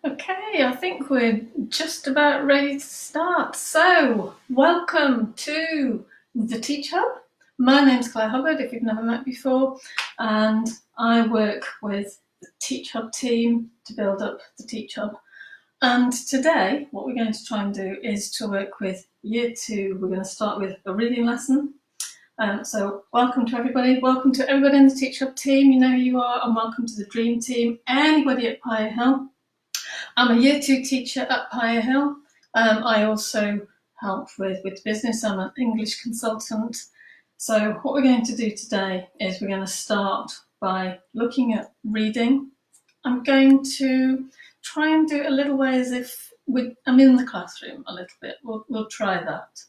Okay, I think we're just about ready to start. So, welcome to the Teach Hub. My name's Claire Hubbard, if you've never met before, and I work with the Teach Hub team to build up the Teach Hub. And today, what we're going to try and do is to work with Year 2. We're going to start with a reading lesson. So welcome to everybody. Welcome to everybody in the Teach Hub team. You know who you are, and welcome to the Dream Team. Anybody at Pire Hill. I'm a Year 2 teacher at Pire Hill. I also help with business. I'm an English consultant. So what we're going to do today is we're going to start by looking at reading. I'm going to try and do it a little way as if I'm in the classroom a little bit. We'll try that.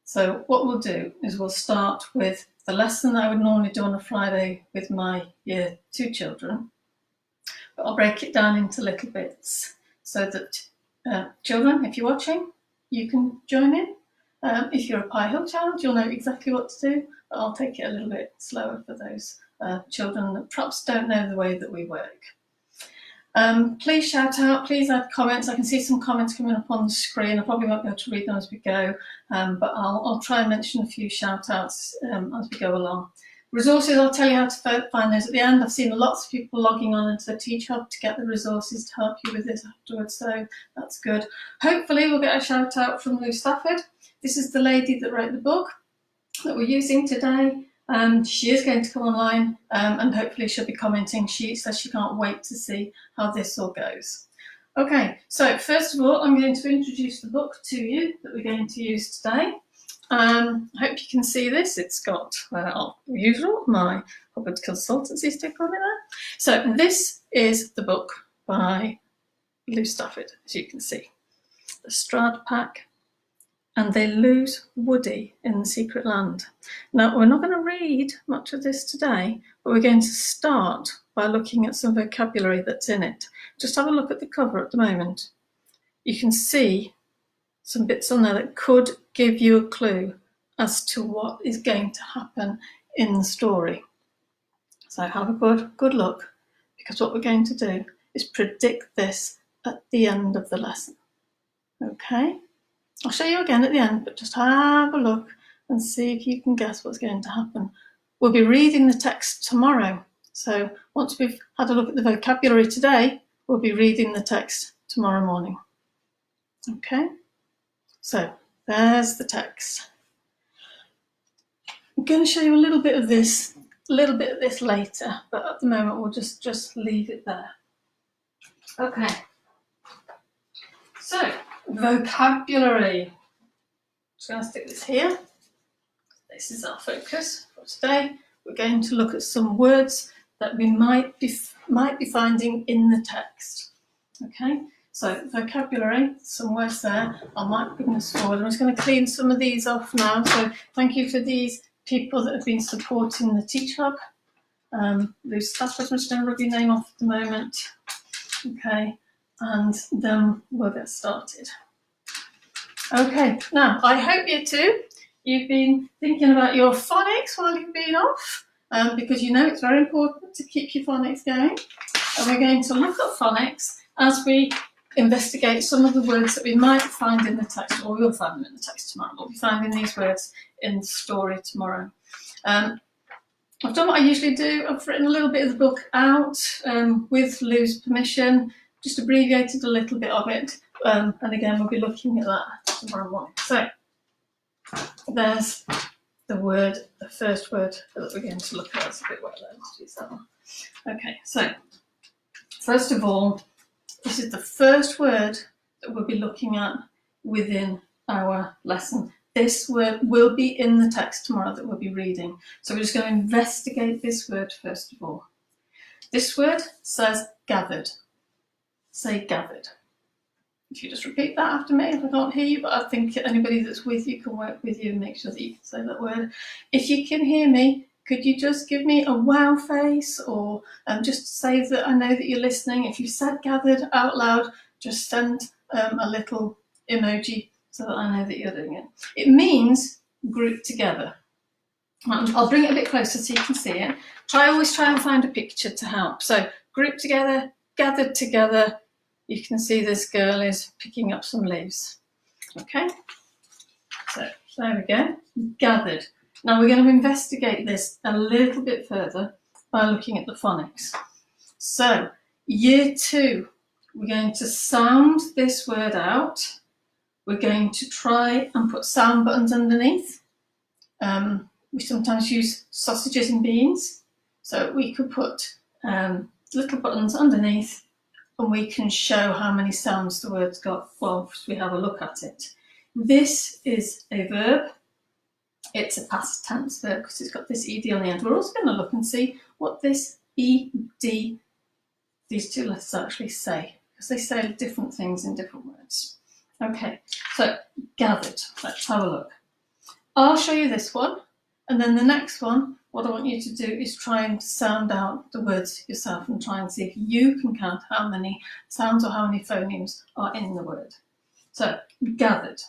So what we'll do is we'll start with the lesson that I would normally do on a Friday with my Year 2 children. But I'll break it down into little bits so that children, if you're watching, you can join in. If you're a Pire Hill child, you'll know exactly what to do, but I'll take it a little bit slower for those children that perhaps don't know the way that we work. Please shout out, please add comments. I can see some comments coming up on the screen. I probably won't be able to read them as we go, but I'll try and mention a few shout outs as we go along. Resources, I'll tell you how to find those at the end. I've seen lots of people logging on into the Teach Hub to get the resources to help you with this afterwards, so that's good. Hopefully we'll get a shout out from Lou Stafford. This is the lady that wrote the book that we're using today. She is going to come online and hopefully she'll be commenting. She says she can't wait to see how this all goes. Okay, so first of all, I'm going to introduce the book to you that we're going to use today. I hope you can see this. It's got, usual, my Hubbard consultancy sticker on it there. So this is the book by Lou Stafford, as you can see. The Strad Pack, and they lose Woody in the Secret Land. Now, we're not going to read much of this today, but we're going to start by looking at some vocabulary that's in it. Just have a look at the cover at the moment. You can see some bits on there that could give you a clue as to what is going to happen in the story. So have a good look, because what we're going to do is predict this at the end of the lesson. Okay, I'll show you again at the end, but just have a look and see if you can guess what's going to happen. We'll be reading the text tomorrow. So once we've had a look at the vocabulary today, we'll be reading the text tomorrow morning. Okay. So there's the text. I'm going to show you a little bit of this later, but at the moment we'll just leave it there. Okay. So vocabulary. Just going to stick this here. This is our focus for today. We're going to look at some words that we might be finding in the text. Okay. So vocabulary, some words there. I might bring this forward. I'm just going to clean some of these off now. So thank you for these people that have been supporting the Teach Hub. Lou Stafford, I'm just going to rub your name off at the moment. Okay, and then we'll get started. Okay, now I hope you too, you've been thinking about your phonics while you've been off, because you know it's very important to keep your phonics going. And we're going to look at phonics as we investigate some of the words that we might find in the text, or we'll find them in the text tomorrow. We'll be finding these words in the story tomorrow. I've done what I usually do. I've written a little bit of the book out with Lou's permission, just abbreviated a little bit of it. And again, we'll be looking at that tomorrow morning. So there's the first word that we're going to look at. It's a bit wet there. Let's use that one. Okay, so first of all, this is the first word that we'll be looking at within our lesson. This word will be in the text tomorrow that we'll be reading. So we're just going to investigate this word first of all. This word says gathered. Say gathered. If you just repeat that after me, if I can't hear you, but I think anybody that's with you can work with you and make sure that you can say that word. If you can hear me, could you just give me a wow face, or just say that I know that you're listening? If you said gathered out loud, just send a little emoji so that I know that you're doing it. It means grouped together. I'll bring it a bit closer so you can see it. Always try and find a picture to help. So grouped together, gathered together. You can see this girl is picking up some leaves. Okay, so there we go, gathered. Now we're going to investigate this a little bit further by looking at the phonics. So year 2, we're going to sound this word out. We're going to try and put sound buttons underneath. We sometimes use sausages and beans, so we could put little buttons underneath and we can show how many sounds the word's got whilst we have a look at it. This is a verb. It's a past tense verb because it's got this ed on the end. We're also going to look and see what this ed, these two letters actually say, because they say different things in different words. Okay, so gathered. Let's have a look. I'll show you this one, and then the next one, what I want you to do is try and sound out the words yourself and try and see if you can count how many sounds or how many phonemes are in the word. So, gathered.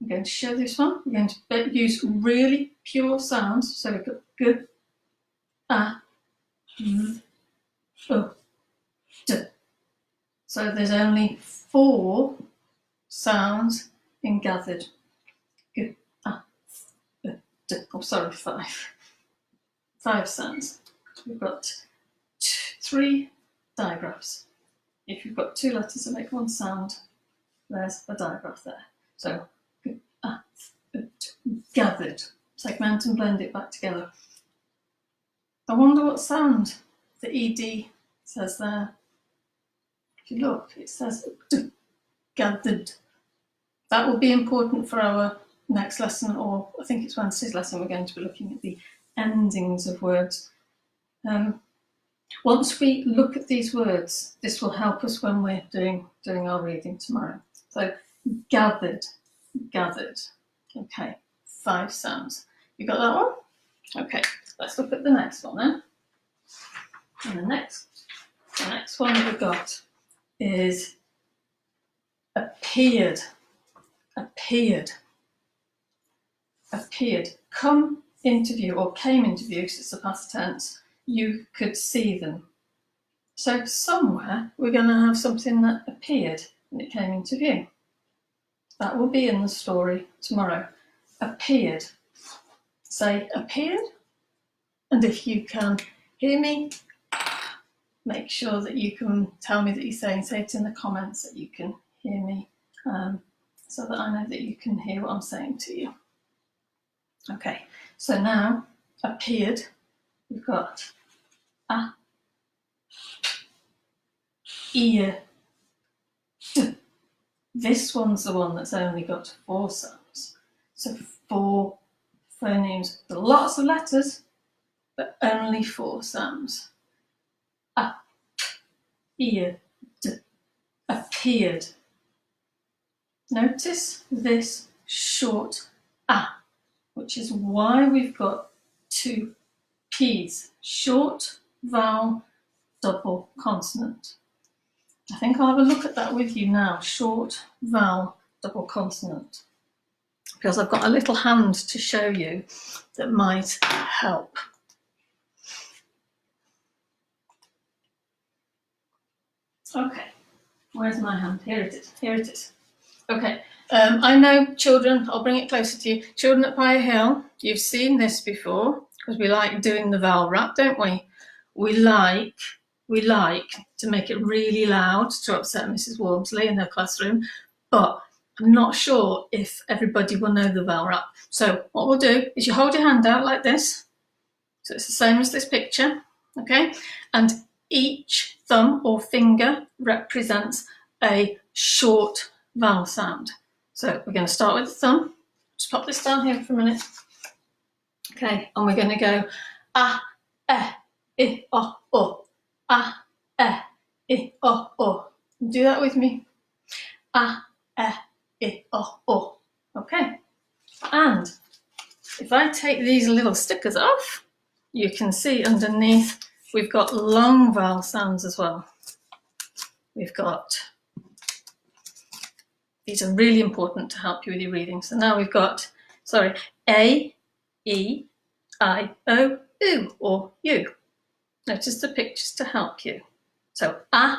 I'm going to show this one. We're going to use really pure sounds. So we've got g, a, v, u, d. So there's only 4 sounds in gathered. G, a, v, u, d. Oh, sorry, 5. 5 sounds. We've got 3 digraphs. If you've got 2 letters that make 1 sound, there's a digraph there. So gathered. Segment and blend it back together. I wonder what sound the ed says there. If you look, it says gathered. That will be important for our next lesson, or I think it's Wednesday's lesson. We're going to be looking at the endings of words. Once we look at these words, this will help us when we're doing our reading tomorrow. So gathered. Gathered. Okay, 5 sounds. You got that one? Okay, let's look at the next one then. And the next one that we've got is appeared. Appeared. Appeared. Come into view, or came into view, because it's a past tense. You could see them. So somewhere we're going to have something that appeared and it came into view. That will be in the story tomorrow. Appeared. Say appeared. And if you can hear me, make sure that you can tell me that you're saying, say it in the comments that you can hear me, so that I know that you can hear what I'm saying to you. Okay, so now appeared, we've got a, ear, d. This one's the one that's only got 4 sounds. So 4 phonemes, lots of letters, but only 4 sounds. A, ear, d, appeared. Notice this short a, which is why we've got 2 P's. Short vowel, double consonant. I think I'll have a look at that with you now. Short vowel, double consonant. Because I've got a little hand to show you that might help. Okay, where's my hand? Here it is. Here it is. Okay, I know children, I'll bring it closer to you. Children at Pye Hill, you've seen this before, because we like doing the vowel rap, don't we? We like to make it really loud to upset Mrs. Wormsley in her classroom, but I'm not sure if everybody will know the vowel rap. So what we'll do is you hold your hand out like this. So it's the same as this picture, okay? And each thumb or finger represents a short vowel sound. So we're going to start with the thumb. Just pop this down here for a minute. Okay, and we're going to go a, I, o. A, I, o. Do that with me. A, I, o. Okay. And if I take these little stickers off, you can see underneath we've got long vowel sounds as well. We've got, these are really important to help you with your reading. So now we've got Sorry, A, E, I, O, U, or U. Notice the pictures to help you. So A,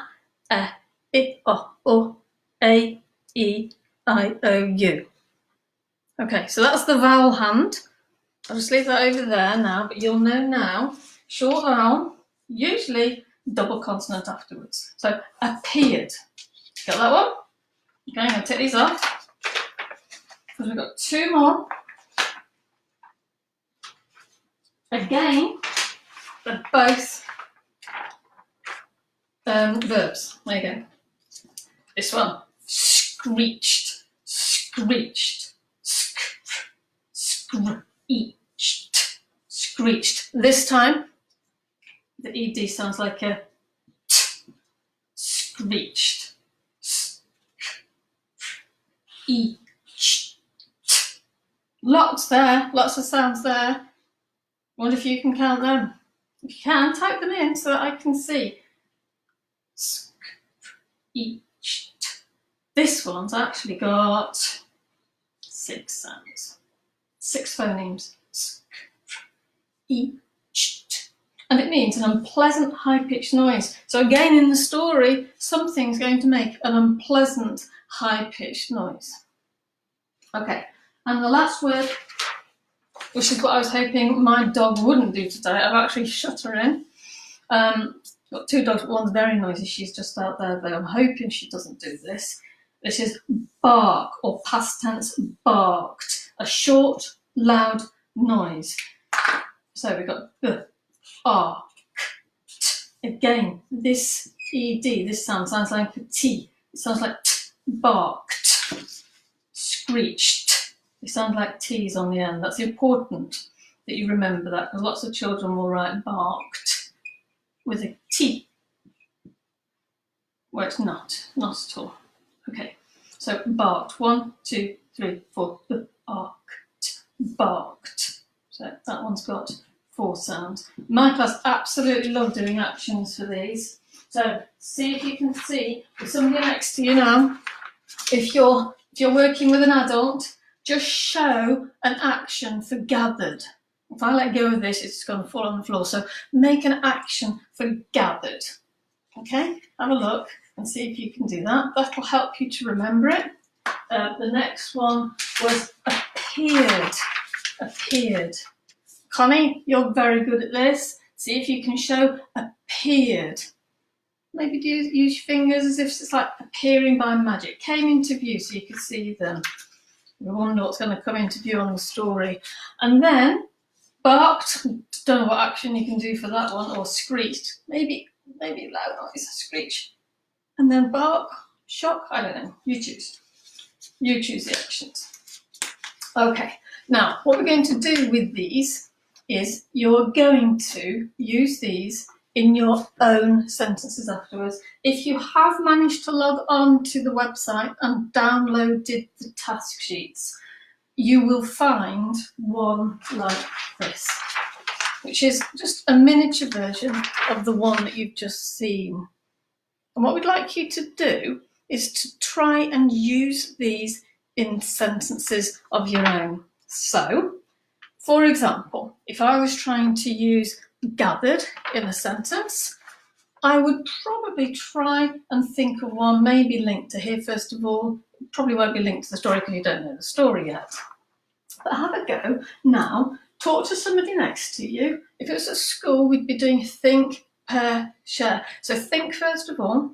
E, O, A, E, I, O, U. Okay, so that's the vowel hand. I'll just leave that over there now, but you'll know now, short vowel, usually double consonant afterwards. So appeared. Got that one? Okay, I'm going to take these off because we've got two more. Again, they're both verbs. There you go. This one, screeched, screeched, screeched, screeched. This time, the ed sounds like a t, screeched. Each. Lots there, lots of sounds there. Wonder if you can count them. If you can, type them in so that I can see. Each. This one's actually got 6 sounds, 6 phonemes. Each. And it means an unpleasant high-pitched noise. So again, in the story, something's going to make an unpleasant high-pitched noise. Okay, and the last word, which is what I was hoping my dog wouldn't do today. I've actually shut her in. Got 2 dogs, but one's very noisy. She's just out there, though. I'm hoping she doesn't do this. This is bark, or past tense, barked. A short, loud noise. So we've got b, r, t. Again, this ed, this sound sounds like a t. It sounds like t, barked. Screeched. They sound like T's on the end. That's important that you remember that, because lots of children will write barked with a T, where it's not at all. Okay, so barked. 1, 2, 3, 4. Barked. Barked. So that one's got 4 sounds. My class absolutely love doing actions for these. So see if you can see with somebody next to you now. If you're working with an adult, just show an action for gathered. If I let go of this, it's going to fall on the floor. So make an action for gathered. Okay, have a look and see if you can do that. That'll help you to remember it. The next one was appeared. Appeared. Connie, you're very good at this. See if you can show appeared. Maybe use your fingers as if it's like appearing by magic. Came into view so you could see them. You wonder what's going to come into view on the story. And then barked. Don't know what action you can do for that one. Or screeched. Maybe loud noise. Screech. And then bark. Shock. I don't know. You choose. You choose the actions. Okay. Now, what we're going to do with these is you're going to use these in your own sentences afterwards. If you have managed to log on to the website and downloaded the task sheets, you will find one like this, which is just a miniature version of the one that you've just seen. And what we'd like you to do is to try and use these in sentences of your own. So, for example, if I was trying to use gathered in a sentence, I would probably try and think of one maybe linked to here first of all. Probably won't be linked to the story because you don't know the story yet. But have a go now. Talk to somebody next to you. If it was at school, we'd be doing think, pair, share. So think first of all.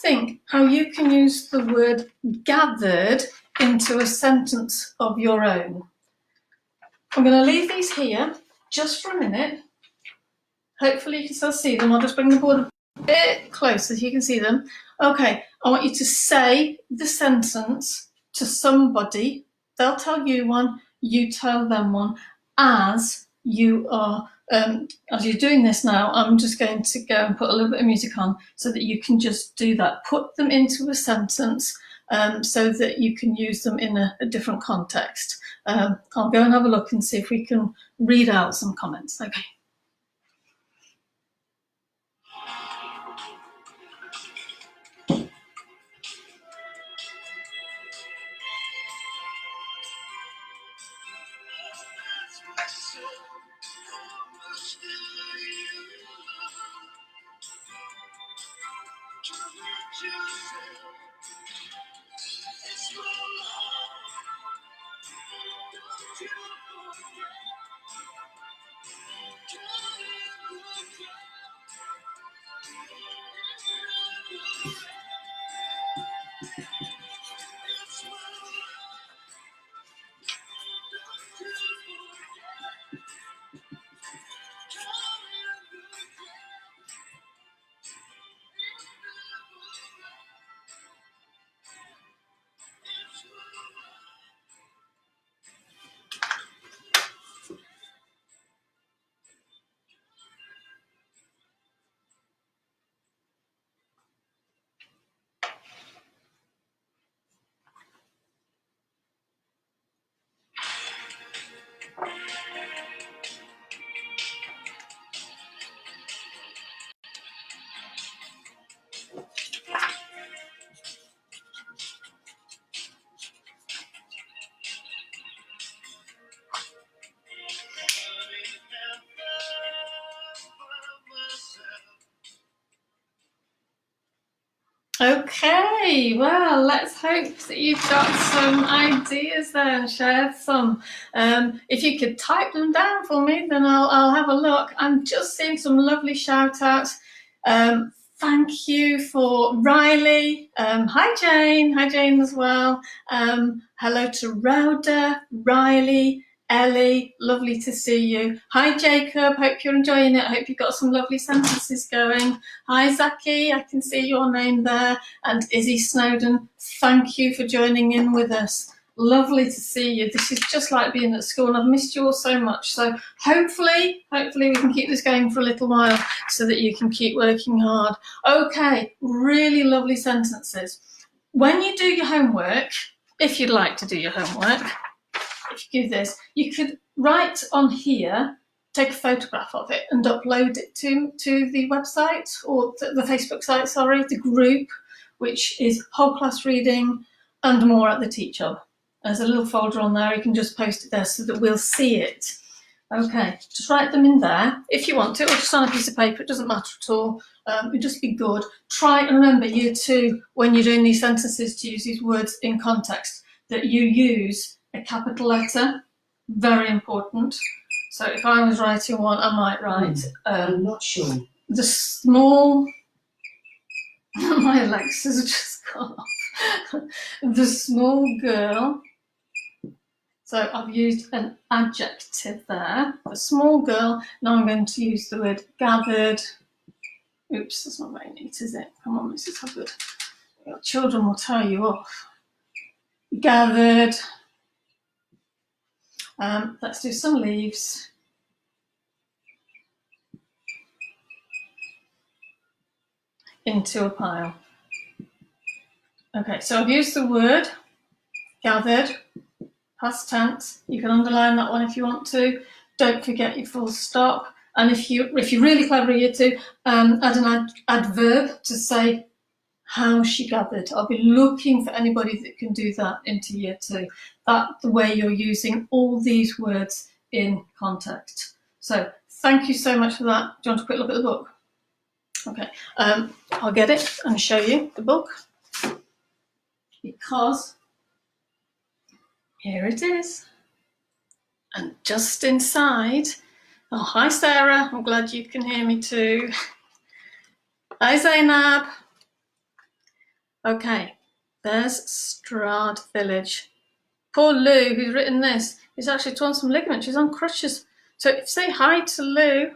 Think how you can use the word gathered into a sentence of your own. I'm going to leave these here just for a minute. Hopefully you can still see them. I'll just bring the board a bit closer so you can see them. Okay, I want you to say the sentence to somebody. They'll tell you one, you tell them one. As you are, as you're doing this now, I'm just going to go and put a little bit of music on so that you can just do that. Put them into a sentence so that you can use them in a different context. I'll go and have a look and see if we can read out some comments. Okay. Okay, well, let's hope that you've got some ideas there and shared some. If you could type them down for me, then I'll have a look. I'm just seeing some lovely shout outs. Thank you for Riley. Hi Jane as well. Hello to Rhoda, Riley, Ellie, lovely to see you. Hi Jacob, hope you're enjoying it. I hope you've got some lovely sentences going. Hi Zaki, I can see your name there. And Izzy Snowden, thank you for joining in with us. Lovely to see you. This is just like being at school and I've missed you all so much. So hopefully we can keep this going for a little while so that you can keep working hard. Okay, really lovely sentences. When you do your homework, if you'd like to do your homework, if you do this, you could write on here, take a photograph of it and upload it to the website or the Facebook site, sorry, the group, which is Whole Class Reading and More at the Teach Hub. There's a little folder on there, you can just post it there so that we'll see it. Okay, just write them in there if you want to, or just on a piece of paper, it doesn't matter at all. It'd just be good. Try and remember, year two, when you're doing these sentences, to use these words in context, that you use a capital letter, very important. So if I was writing one, I might write I'm not sure. The small my Alexa's just gone off. The small girl. So I've used an adjective there. The small girl. Now I'm going to use the word gathered. Oops, that's not very neat, is it? Come on, Mrs. Hubbard. Your children will tell you off. Gathered. Let's do some leaves. Into a pile. Okay, so I've used the word gathered, past tense. You can underline that one if you want to. Don't forget your full stop. And if you're really clever, year two, add an adverb to say how she gathered. I'll be looking for anybody that can do that into year two. That's the way you're using all these words in context. So thank you so much for that. Do you want a quick look at the book? Okay, I'll get it and show you the book, because here it is. And just inside, oh, hi Sarah, I'm glad you can hear me too. Hi Zainab. Okay, there's Strad Village. Poor Lou, who's written this, he's actually torn some ligaments. She's on crutches. So say hi to Lou.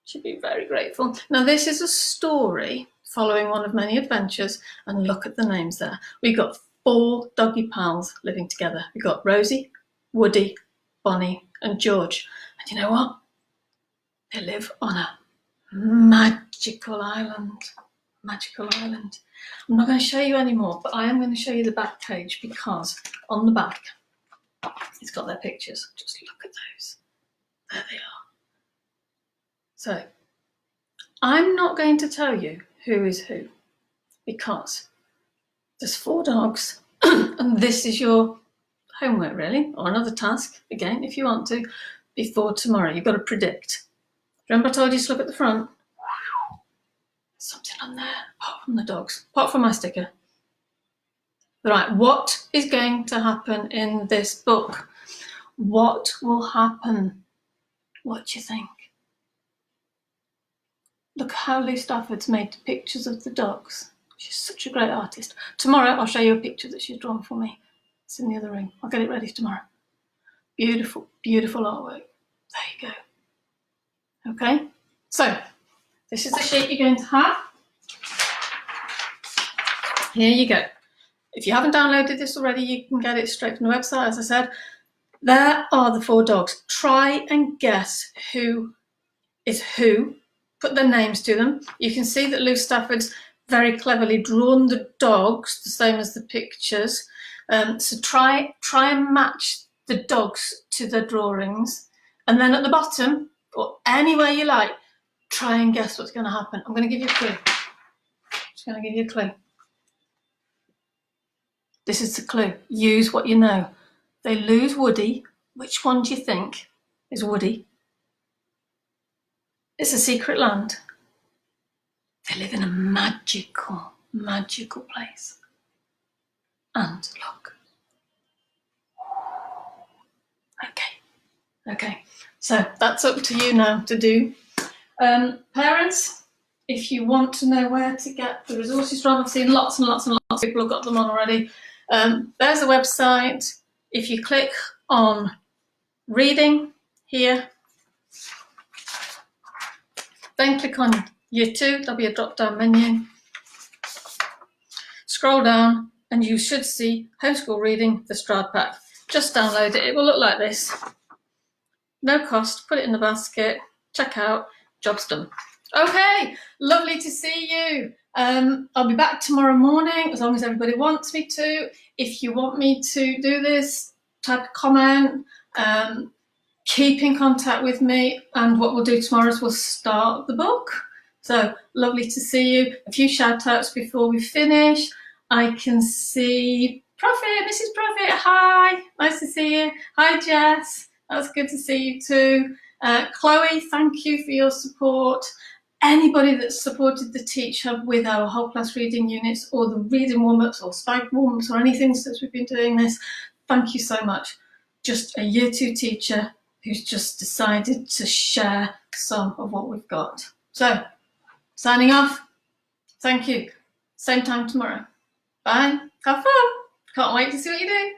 She'd be very grateful. Now this is a story following one of many adventures, and look at the names there. We've got 4 doggy pals living together. We've got Rosie, Woody, Bonnie and George. And you know what? They live on a magical island. Magical island. I'm not going to show you anymore, but I am going to show you the back page, because on the back it's got their pictures. Just look at those. There they are. So I'm not going to tell you who is who, because there's 4 dogs and this is your homework really, or another task, again, if you want to. before tomorrow. You've got to predict. Remember I told you to look at the front? Something on there, apart from the dogs, apart from my sticker. Right, what is going to happen in this book? What will happen? What do you think? Look how Lou Stafford's made pictures of the dogs. She's such a great artist. Tomorrow I'll show you a picture that she's drawn for me. It's in the other room. I'll get it ready tomorrow. Beautiful, beautiful artwork. There you go. Okay, so this is the sheet you're going to have. Here you go. If you haven't downloaded this already, you can get it straight from the website, as I said. There are the 4 dogs. Try and guess who is who. Put their names to them. You can see that Lou Stafford's very cleverly drawn the dogs, the same as the pictures. So try and match the dogs to the drawings. And then at the bottom, or anywhere you like, try and guess what's going to happen. I'm going to give you a clue. Just going to give you a clue. This is the clue. Use what you know. They lose Woody. Which one do you think is Woody? It's a secret land. They live in a magical, magical place. And look. Okay. So that's up to you now to do. Parents, if you want to know where to get the resources from, I've seen lots and lots and lots of people have got them on already. There's a website. If you click on reading here, then click on year 2, there'll be a drop down menu. Scroll down and you should see Homeschool Reading, the Strad Pack. Just download it, it will look like this. No cost, put it in the basket, check out, job's done. Okay, lovely to see you. I'll be back tomorrow morning as long as everybody wants me to. If you want me to do this, type a comment, keep in contact with me, and what we'll do tomorrow is we'll start the book. So lovely to see you. A few shout outs before we finish. I can see Prophet, Mrs. Prophet, hi, nice to see you. Hi Jess, that's good to see you too. Chloe, thank you for your support. Anybody that's supported the Teach Hub with our whole class reading units or the reading warm-ups or spike warm-ups or anything since we've been doing this, thank you so much. Just a year 2 teacher who's just decided to share some of what we've got. So, signing off. Thank you. Same time tomorrow. Bye. Have fun. Can't wait to see what you do.